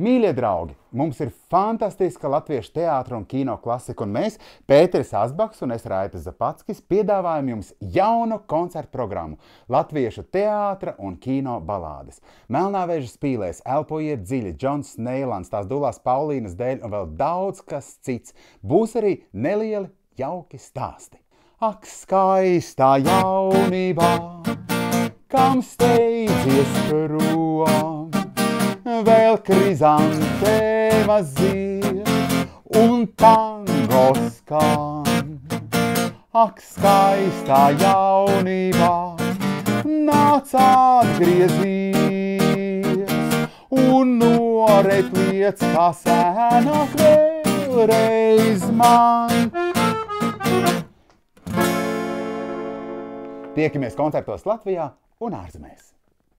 Mīļie draugi, mums ir fantastiska latviešu teātra un kino klasika, un mēs, Pēteris Asbaks un es, Raitas Zapackis, piedāvājam jums jaunu koncertu programmu – latviešu teātra un kino balādes. Melnāvēžas pīlēs, Elpojiet dziļi, Džons Neilans, tās dulās Paulīnas dēļ un vēl daudz kas cits. Būs arī nelieli, jauki stāsti. Ak, skaistā jaunībā, kam steidzies prom, vēl krizantēmas zied un tango skan. Ak, skaistā jaunībā, nāc atgriezies un noret liec kā sēnāk vēlreiz man. Tiekamies koncertos Latvijā un ārzemēs!